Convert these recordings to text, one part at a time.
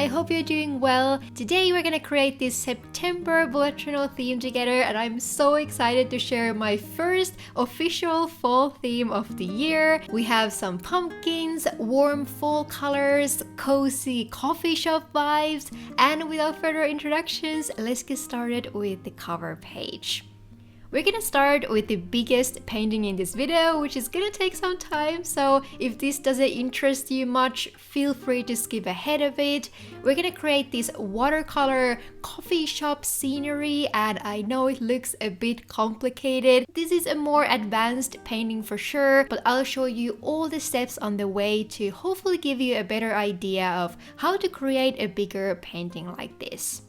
I hope you're doing well. Today we're gonna create this September bullet journal theme together, and I'm so excited to share my first official fall theme of the year. We have some pumpkins, warm fall colors, cozy coffee shop vibes, and without further introductions, let's get started with the cover page. We're gonna start with the biggest painting in this video, which is gonna take some time, so if this doesn't interest you much, feel free to skip ahead of it. We're gonna create this watercolor coffee shop scenery, and I know it looks a bit complicated. This is a more advanced painting for sure, but I'll show you all the steps on the way to hopefully give you a better idea of how to create a bigger painting like this.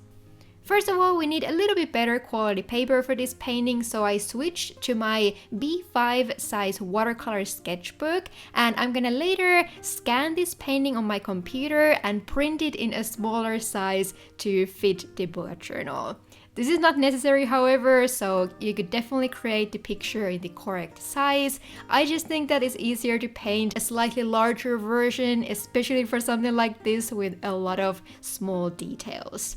First of all, we need a little bit better quality paper for this painting, so I switched to my B5 size watercolor sketchbook, and I'm gonna later scan this painting on my computer and print it in a smaller size to fit the bullet journal. This is not necessary, however, so you could definitely create the picture in the correct size. I just think that it's easier to paint a slightly larger version, especially for something like this with a lot of small details.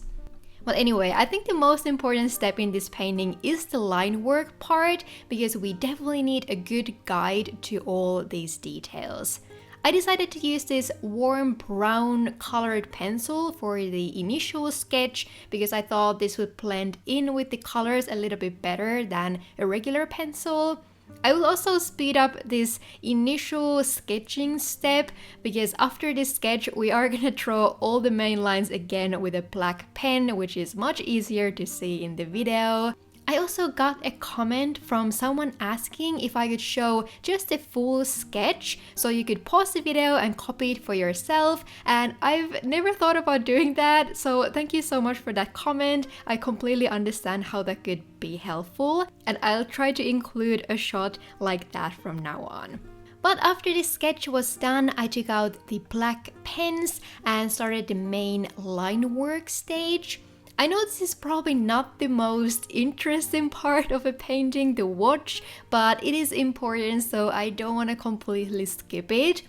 Well, anyway, I think the most important step in this painting is the line work part, because we definitely need a good guide to all these details. I decided to use this warm brown colored pencil for the initial sketch because I thought this would blend in with the colors a little bit better than a regular pencil. I will also speed up this initial sketching step because after this sketch we are gonna draw all the main lines again with a black pen, which is much easier to see in the video. I also got a comment from someone asking if I could show just a full sketch so you could pause the video and copy it for yourself, and I've never thought about doing that, so thank you so much for that comment. I completely understand how that could be helpful, and I'll try to include a shot like that from now on. But after the sketch was done, I took out the black pens and started the main line work stage. I know this is probably not the most interesting part of a painting to watch, but it is important, so I don't want to completely skip it.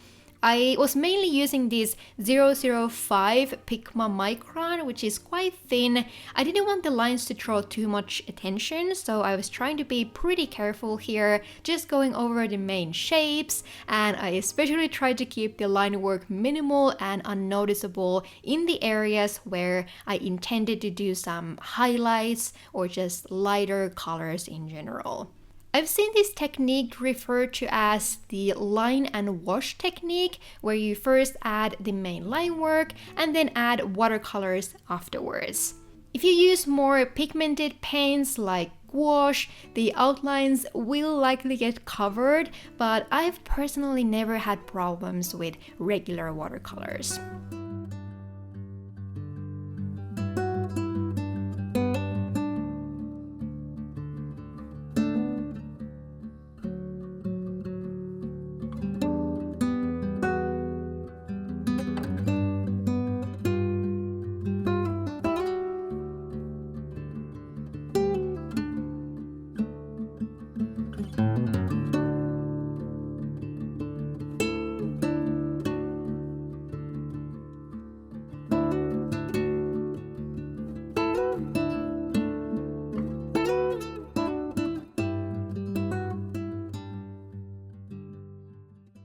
I was mainly using this 005 Pigma Micron, which is quite thin. I didn't want the lines to draw too much attention, so I was trying to be pretty careful here, just going over the main shapes, and I especially tried to keep the line work minimal and unnoticeable in the areas where I intended to do some highlights or just lighter colors in general. I've seen this technique referred to as the line and wash technique, where you first add the main line work and then add watercolors afterwards. If you use more pigmented paints like gouache, the outlines will likely get covered, but I've personally never had problems with regular watercolors.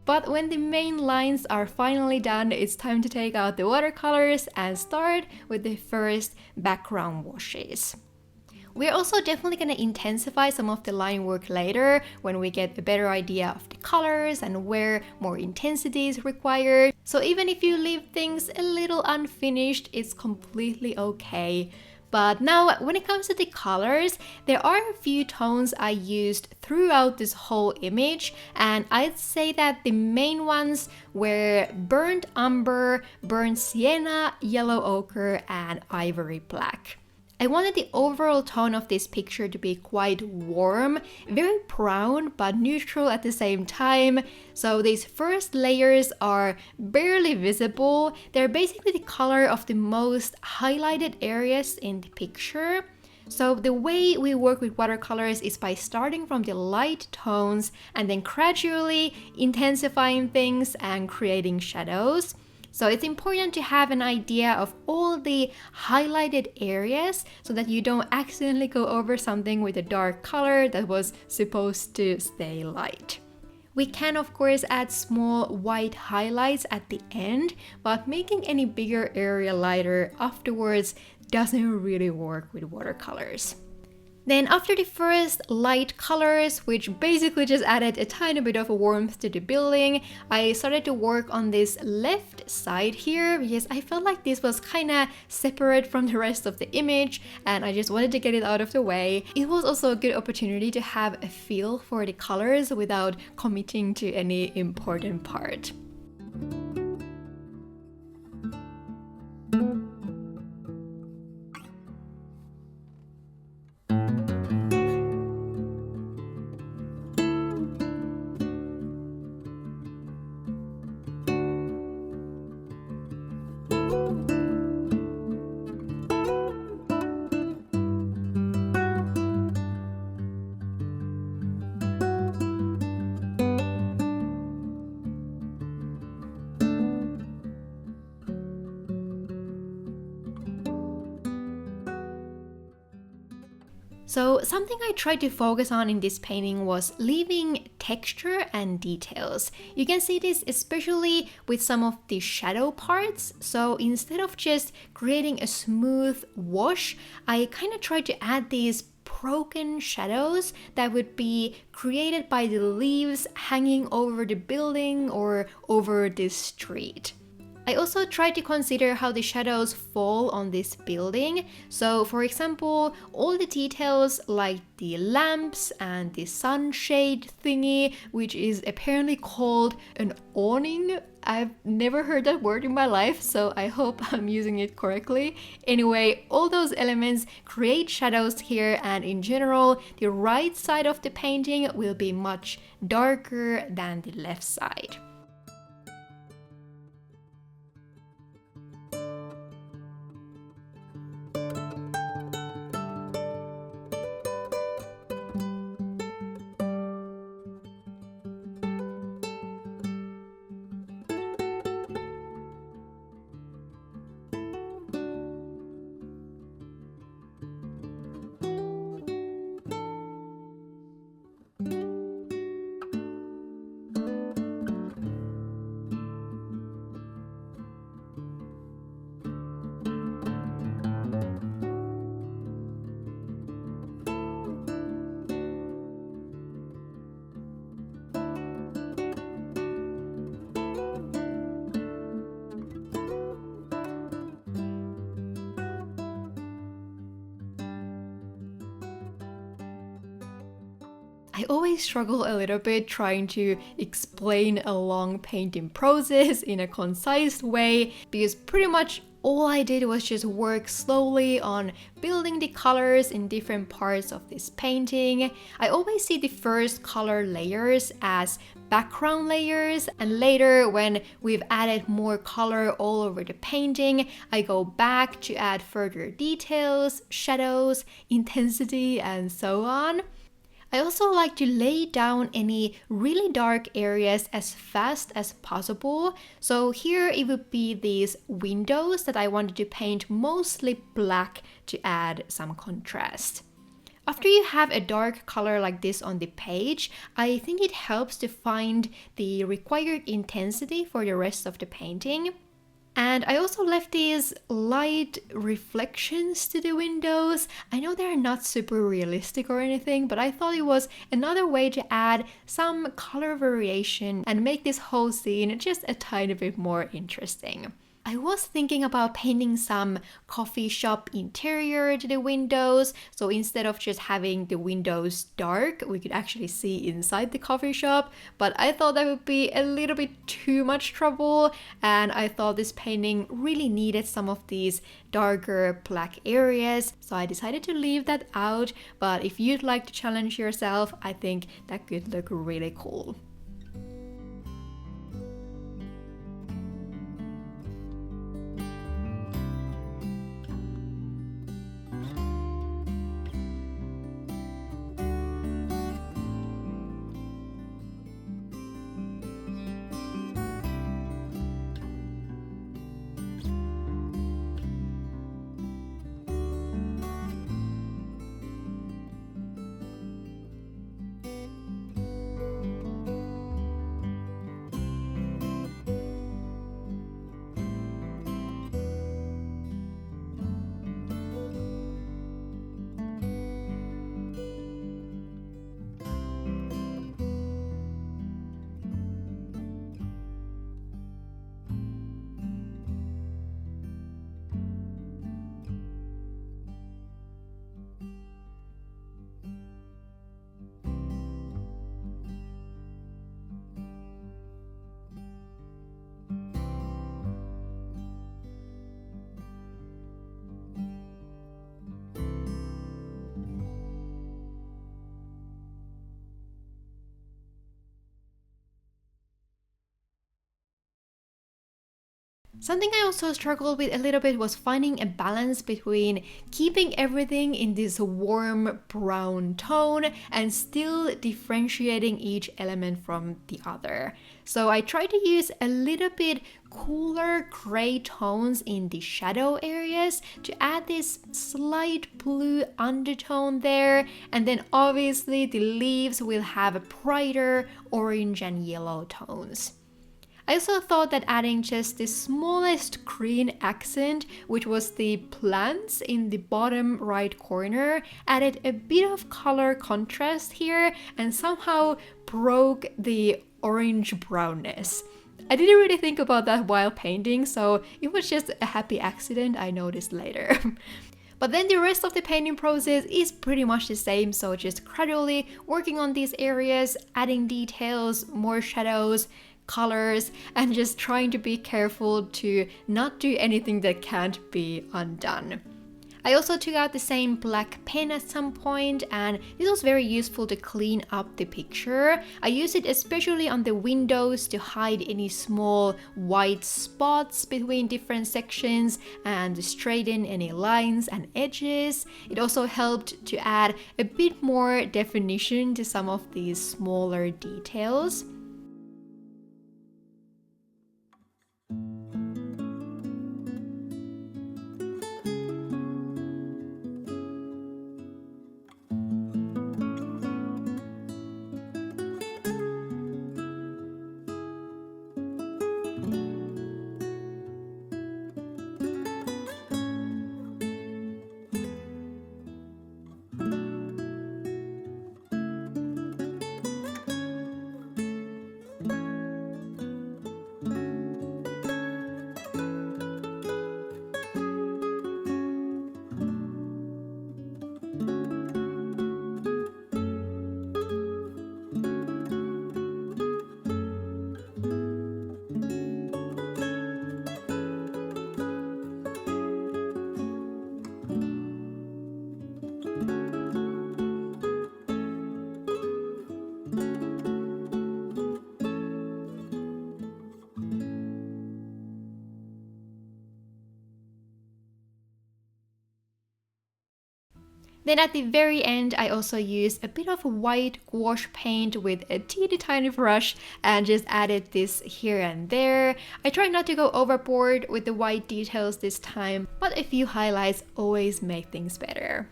But when the main lines are finally done, it's time to take out the watercolors and start with the first background washes. We're also definitely going to intensify some of the line work later when we get a better idea of the colors and where more intensity is required. So even if you leave things a little unfinished, it's completely okay. But now, when it comes to the colors, there are a few tones I used throughout this whole image, and I'd say that the main ones were burnt umber, burnt sienna, yellow ochre, and ivory black. I wanted the overall tone of this picture to be quite warm, very brown but neutral at the same time. So these first layers are barely visible. They're basically the color of the most highlighted areas in the picture. So the way we work with watercolors is by starting from the light tones and then gradually intensifying things and creating shadows. So it's important to have an idea of all the highlighted areas so that you don't accidentally go over something with a dark color that was supposed to stay light. We can of course add small white highlights at the end, but making any bigger area lighter afterwards doesn't really work with watercolors. Then after the first light colors, which basically just added a tiny bit of warmth to the building, I started to work on this left side here because I felt like this was kind of separate from the rest of the image and I just wanted to get it out of the way. It was also a good opportunity to have a feel for the colors without committing to any important part. So something I tried to focus on in this painting was leaving texture and details. You can see this especially with some of the shadow parts. So instead of just creating a smooth wash, I kind of tried to add these broken shadows that would be created by the leaves hanging over the building or over this street. I also tried to consider how the shadows fall on this building. So for example, all the details like the lamps and the sunshade thingy, which is apparently called an awning. I've never heard that word in my life, so I hope I'm using it correctly. Anyway, all those elements create shadows here, and in general, the right side of the painting will be much darker than the left side. I always struggle a little bit trying to explain a long painting process in a concise way because pretty much all I did was just work slowly on building the colors in different parts of this painting. I always see the first color layers as background layers, and later when we've added more color all over the painting, I go back to add further details, shadows, intensity, and so on. I also like to lay down any really dark areas as fast as possible. So here it would be these windows that I wanted to paint mostly black to add some contrast. After you have a dark color like this on the page, I think it helps to find the required intensity for the rest of the painting. And I also left these light reflections to the windows. I know they're not super realistic or anything, but I thought it was another way to add some color variation and make this whole scene just a tiny bit more interesting. I was thinking about painting some coffee shop interior to the windows, so instead of just having the windows dark, we could actually see inside the coffee shop, but I thought that would be a little bit too much trouble, and I thought this painting really needed some of these darker black areas, so I decided to leave that out, but if you'd like to challenge yourself, I think that could look really cool. Something I also struggled with a little bit was finding a balance between keeping everything in this warm brown tone and still differentiating each element from the other. So I tried to use a little bit cooler gray tones in the shadow areas to add this slight blue undertone there, and then obviously the leaves will have a brighter orange and yellow tones. I also thought that adding just the smallest green accent, which was the plants in the bottom right corner, added a bit of color contrast here and somehow broke the orange brownness. I didn't really think about that while painting, so it was just a happy accident I noticed later. But then the rest of the painting process is pretty much the same, so just gradually working on these areas, adding details, more shadows, colors, and just trying to be careful to not do anything that can't be undone. I also took out the same black pen at some point, and this was very useful to clean up the picture. I use it especially on the windows to hide any small white spots between different sections and straighten any lines and edges. It also helped to add a bit more definition to some of these smaller details. Then at the very end, I also used a bit of white gouache paint with a teeny tiny brush and just added this here and there. I tried not to go overboard with the white details this time, but a few highlights always make things better.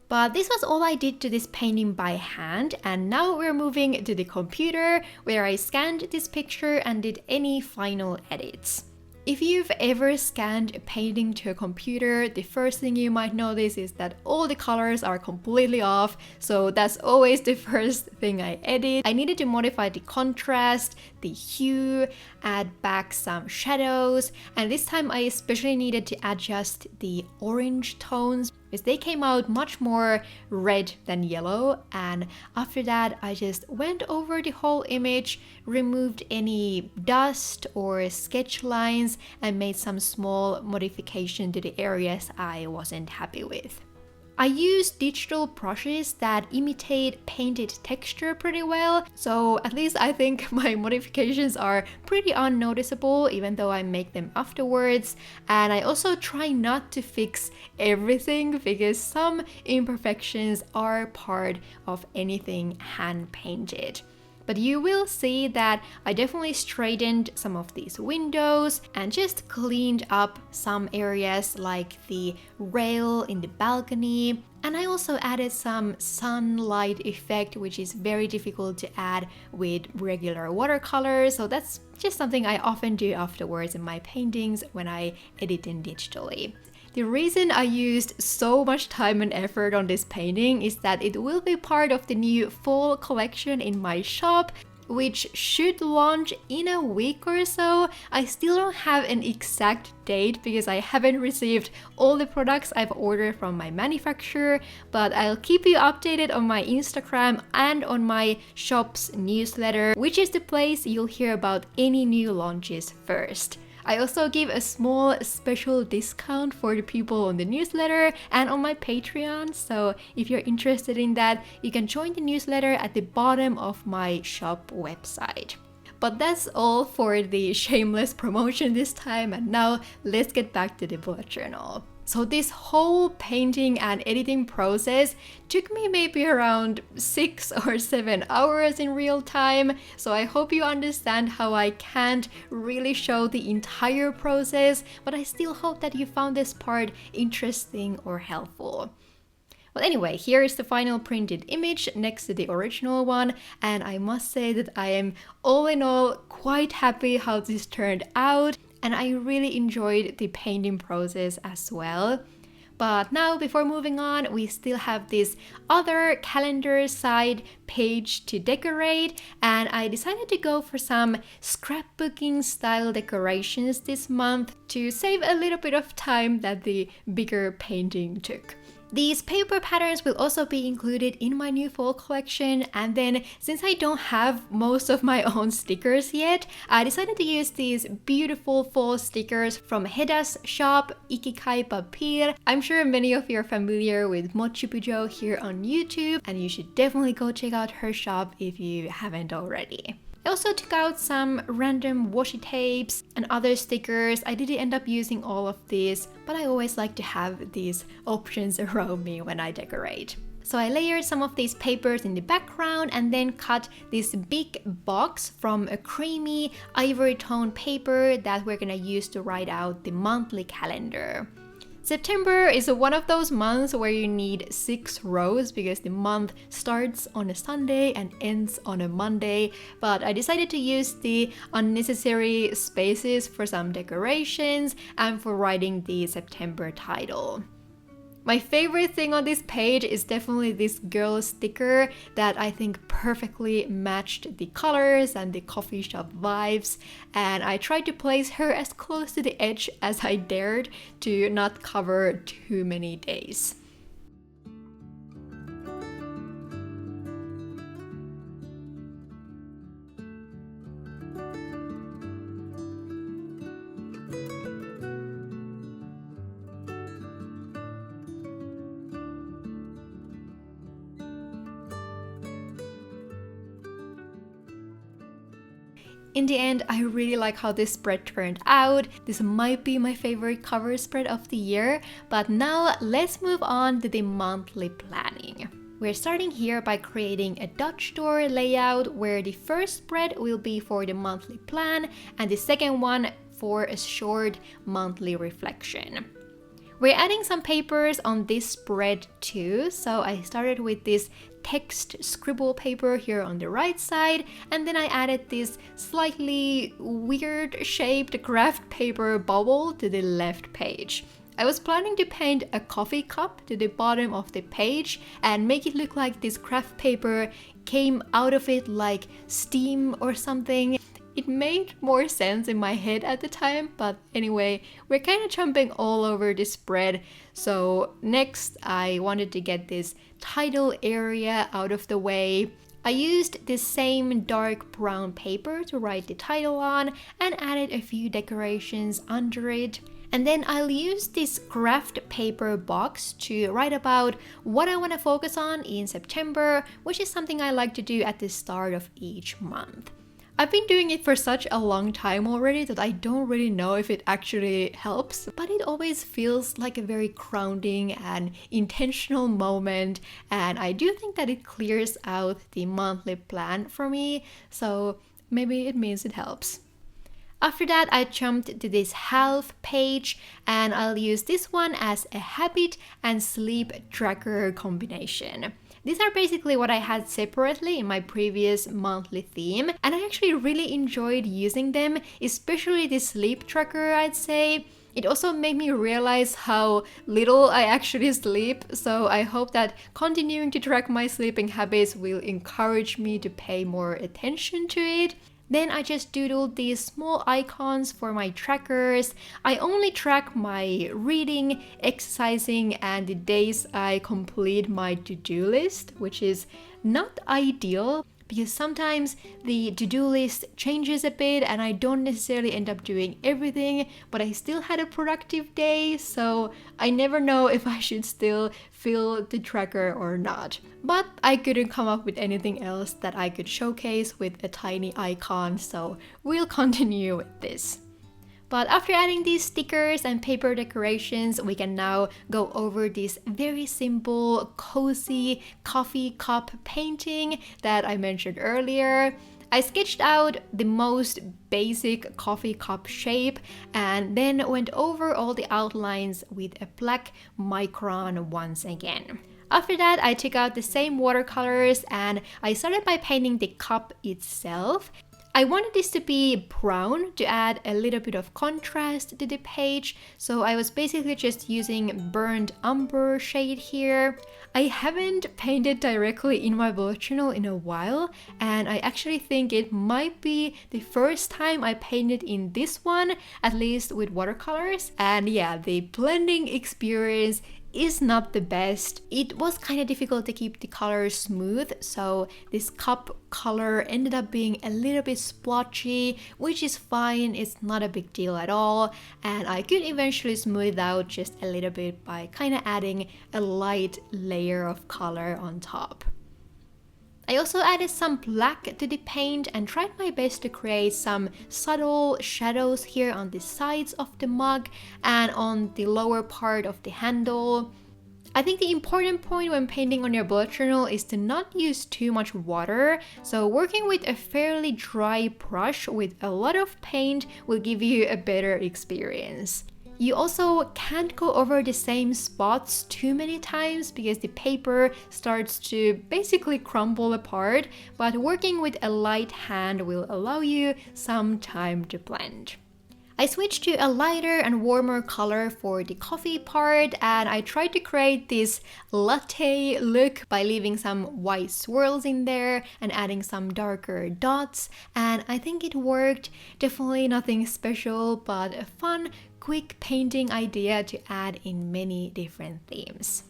But this was all I did to this painting by hand, and now we're moving to the computer where I scanned this picture and did any final edits. If you've ever scanned a painting to a computer, the first thing you might notice is that all the colors are completely off, so that's always the first thing I edit. I needed to modify the contrast, the hue, add back some shadows, and this time I especially needed to adjust the orange tones because they came out much more red than yellow. And after that I just went over the whole image, removed any dust or sketch lines, and made some small modification to the areas I wasn't happy with. I use digital brushes that imitate painted texture pretty well, so at least I think my modifications are pretty unnoticeable even though I make them afterwards. And I also try not to fix everything because some imperfections are part of anything hand painted. But you will see that I definitely straightened some of these windows and just cleaned up some areas like the rail in the balcony. And I also added some sunlight effect, which is very difficult to add with regular watercolor. So that's just something I often do afterwards in my paintings when I edit them digitally. The reason I used so much time and effort on this painting is that it will be part of the new fall collection in my shop, which should launch in a week or so. I still don't have an exact date because I haven't received all the products I've ordered from my manufacturer, but I'll keep you updated on my Instagram and on my shop's newsletter, which is the place you'll hear about any new launches first. I also give a small special discount for the people on the newsletter and on my Patreon, so if you're interested in that, you can join the newsletter at the bottom of my shop website. But that's all for the shameless promotion this time, and now let's get back to the bullet journal. So this whole painting and editing process took me maybe around 6 or 7 hours in real time. So I hope you understand how I can't really show the entire process, but I still hope that you found this part interesting or helpful. Well, anyway, here is the final printed image next to the original one, and I must say that I am all in all quite happy how this turned out. And I really enjoyed the painting process as well. But now, before moving on, we still have this other calendar side page to decorate, and I decided to go for some scrapbooking style decorations this month to save a little bit of time that the bigger painting took. These paper patterns will also be included in my new fall collection, and then since I don't have most of my own stickers yet, I decided to use these beautiful fall stickers from Heda's shop, Ikikai Papir. I'm sure many of you are familiar with Mochi Pujo here on YouTube, and you should definitely go check out her shop if you haven't already. I also took out some random washi tapes and other stickers. I didn't end up using all of these, but I always like to have these options around me when I decorate. So I layered some of these papers in the background and then cut this big box from a creamy ivory tone paper that we're gonna use to write out the monthly calendar. September is one of those months where you need 6 rows because the month starts on a Sunday and ends on a Monday, but I decided to use the unnecessary spaces for some decorations and for writing the September title. My favorite thing on this page is definitely this girl sticker that I think perfectly matched the colors and the coffee shop vibes, and I tried to place her as close to the edge as I dared to not cover too many days. In the end, I really like how this spread turned out. This might be my favorite cover spread of the year, but now let's move on to the monthly planning. We're starting here by creating a Dutch door layout where the first spread will be for the monthly plan and the second one for a short monthly reflection. We're adding some papers on this spread too, so I started with this text scribble paper here on the right side, and then I added this slightly weird shaped craft paper bubble to the left page. I was planning to paint a coffee cup to the bottom of the page and make it look like this craft paper came out of it like steam or something. It made more sense in my head at the time, but anyway, we're kind of jumping all over this spread. So next, I wanted to get this title area out of the way. I used the same dark brown paper to write the title on and added a few decorations under it. And then I'll use this craft paper box to write about what I want to focus on in September, which is something I like to do at the start of each month. I've been doing it for such a long time already that I don't really know if it actually helps, but it always feels like a very grounding and intentional moment, and I do think that it clears out the monthly plan for me, so maybe it means it helps. After that, I jumped to this half page, and I'll use this one as a habit and sleep tracker combination. These are basically what I had separately in my previous monthly theme, and I actually really enjoyed using them, especially the sleep tracker, I'd say. It also made me realize how little I actually sleep, so I hope that continuing to track my sleeping habits will encourage me to pay more attention to it. Then I just doodled these small icons for my trackers. I only track my reading, exercising, and the days I complete my to-do list, which is not ideal, because sometimes the to-do list changes a bit and I don't necessarily end up doing everything, but I still had a productive day, so I never know if I should still fill the tracker or not. But I couldn't come up with anything else that I could showcase with a tiny icon, so we'll continue with this. But after adding these stickers and paper decorations, we can now go over this very simple, cozy coffee cup painting that I mentioned earlier. I sketched out the most basic coffee cup shape and then went over all the outlines with a black micron once again. After that, I took out the same watercolors and I started by painting the cup itself. I wanted this to be brown to add a little bit of contrast to the page, so I was basically just using burnt umber shade here. I haven't painted directly in my bullet journal in a while, and I actually think it might be the first time I painted in this one, at least with watercolors. And yeah, the blending experience is not the best. It was kind of difficult to keep the colors smooth, so this cup color ended up being a little bit splotchy, which is fine, it's not a big deal at all, and I could eventually smooth it out just a little bit by kind of adding a light layer of color on top. I also added some black to the paint and tried my best to create some subtle shadows here on the sides of the mug and on the lower part of the handle. I think the important point when painting on your bullet journal is to not use too much water, so working with a fairly dry brush with a lot of paint will give you a better experience. You also can't go over the same spots too many times because the paper starts to basically crumble apart, but working with a light hand will allow you some time to blend. I switched to a lighter and warmer color for the coffee part, and I tried to create this latte look by leaving some white swirls in there and adding some darker dots, and I think it worked. Definitely nothing special, but a fun, quick painting idea to add in many different themes.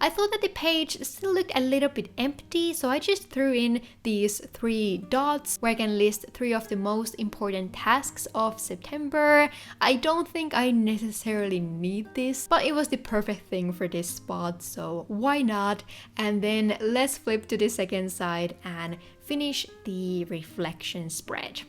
I thought that the page still looked a little bit empty, so I just threw in these 3 dots where I can list 3 of the most important tasks of September. I don't think I necessarily need this, but it was the perfect thing for this spot, so why not? And then let's flip to the second side and finish the reflection spread.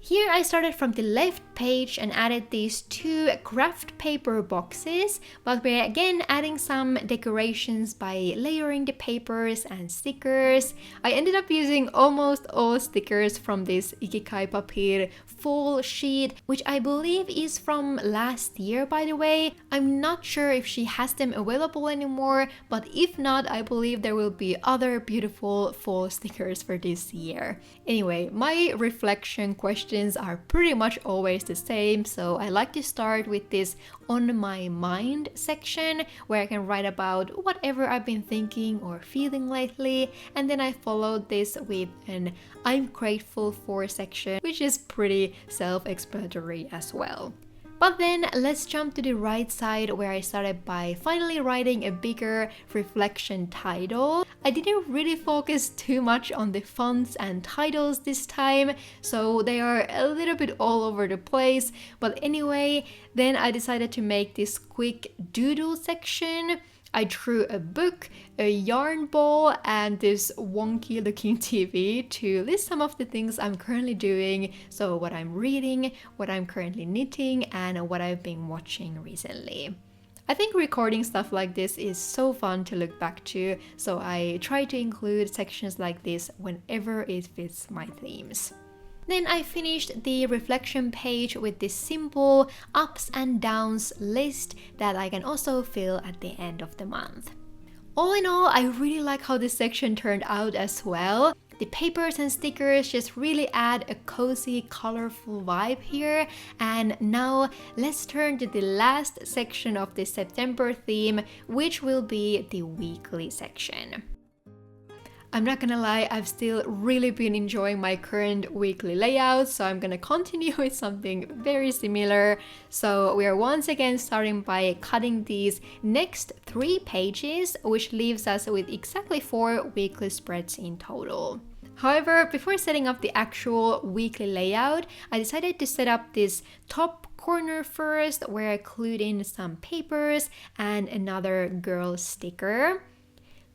Here I started from the left page and added these 2 craft paper boxes, but we're again adding some decorations by layering the papers and stickers. I ended up using almost all stickers from this Ikigai Papir full sheet, which I believe is from last year, by the way. I'm not sure if she has them available anymore, but if not, I believe there will be other beautiful fall stickers for this year. Anyway, my reflection questions are pretty much always the same, so I like to start with this on my mind section where I can write about whatever I've been thinking or feeling lately, and then I followed this with an I'm grateful for section, which is pretty self-explanatory as well. But then let's jump to the right side where I started by finally writing a bigger reflection title. I didn't really focus too much on the fonts and titles this time, so they are a little bit all over the place. But anyway, then I decided to make this quick doodle section. I drew a book, a yarn ball, and this wonky looking TV to list some of the things I'm currently doing, so what I'm reading, what I'm currently knitting, and what I've been watching recently. I think recording stuff like this is so fun to look back to, so I try to include sections like this whenever it fits my themes. Then I finished the reflection page with this simple ups and downs list that I can also fill at the end of the month. All in all, I really like how this section turned out as well. The papers and stickers just really add a cozy, colorful vibe here. And now let's turn to the last section of the September theme, which will be the weekly section. I'm not gonna lie, I've still really been enjoying my current weekly layout, so I'm gonna continue with something very similar. So we are once again starting by cutting these next 3 pages, which leaves us with exactly 4 weekly spreads in total. However, before setting up the actual weekly layout, I decided to set up this top corner first, where I glued in some papers and another girl sticker.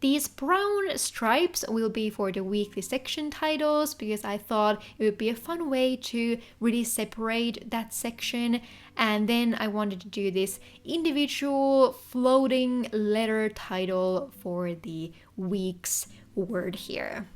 These brown stripes will be for the weekly section titles because I thought it would be a fun way to really separate that section. And then I wanted to do this individual floating letter title for the week's word here.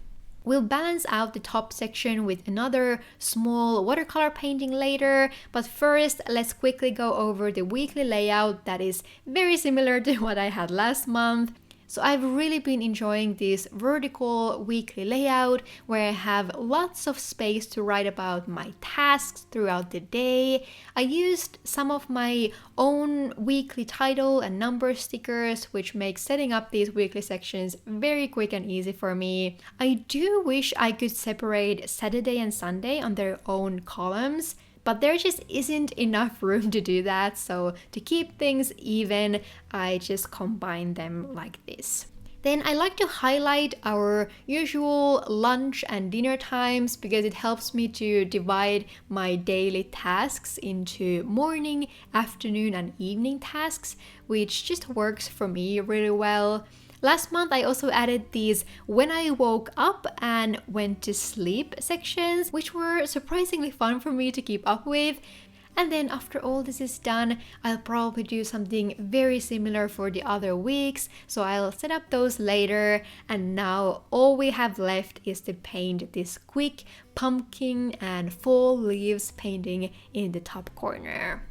We'll balance out the top section with another small watercolor painting later, but first let's quickly go over the weekly layout that is very similar to what I had last month. So I've really been enjoying this vertical weekly layout where I have lots of space to write about my tasks throughout the day. I used some of my own weekly title and number stickers, which makes setting up these weekly sections very quick and easy for me. I do wish I could separate Saturday and Sunday on their own columns, but there just isn't enough room to do that, so to keep things even, I just combine them like this. Then I like to highlight our usual lunch and dinner times because it helps me to divide my daily tasks into morning, afternoon, and evening tasks, which just works for me really well. Last month, I also added these when I woke up and went to sleep sections, which were surprisingly fun for me to keep up with. And then after all this is done, I'll probably do something very similar for the other weeks, so I'll set up those later. And now all we have left is to paint this quick pumpkin and fall leaves painting in the top corner.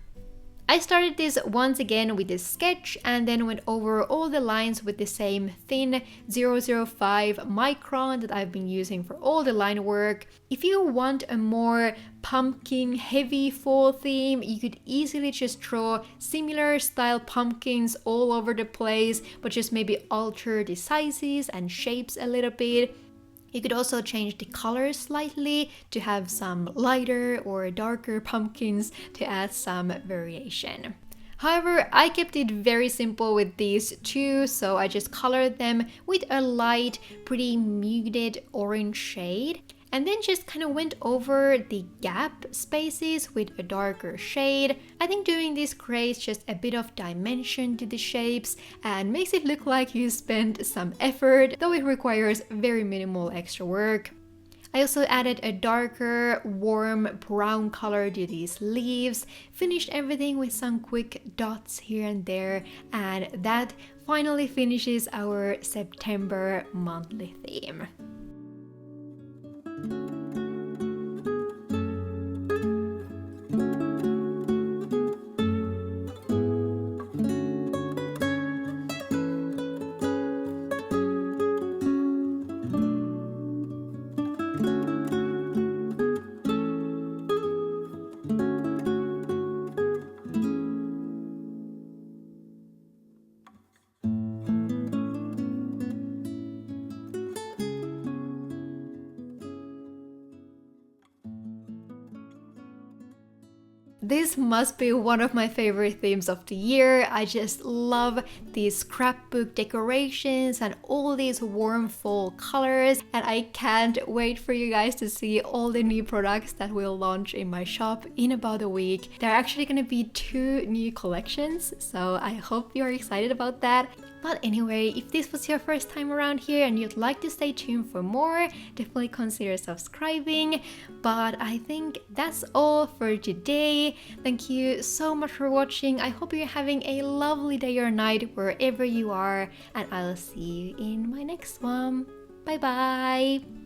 I started this once again with this sketch and then went over all the lines with the same thin 005 micron that I've been using for all the line work. If you want a more pumpkin heavy fall theme, you could easily just draw similar style pumpkins all over the place, but just maybe alter the sizes and shapes a little bit. You could also change the colors slightly to have some lighter or darker pumpkins to add some variation. However, I kept it very simple with these two, so I just colored them with a light, pretty muted orange shade. And then just kind of went over the gap spaces with a darker shade. I think doing this creates just a bit of dimension to the shapes and makes it look like you spent some effort, though it requires very minimal extra work. I also added a darker, warm brown color to these leaves, finished everything with some quick dots here and there, and that finally finishes our September monthly theme. This must be one of my favorite themes of the year. I just love these scrapbook decorations and all these warm fall colors, and I can't wait for you guys to see all the new products that will launch in my shop in about a week. There are actually going to be 2 new collections, so I hope you're excited about that. But anyway, if this was your first time around here and you'd like to stay tuned for more, definitely consider subscribing. But I think that's all for today. Thank you so much for watching. I hope you're having a lovely day or night wherever you are, and I'll see you in my next one. Bye bye!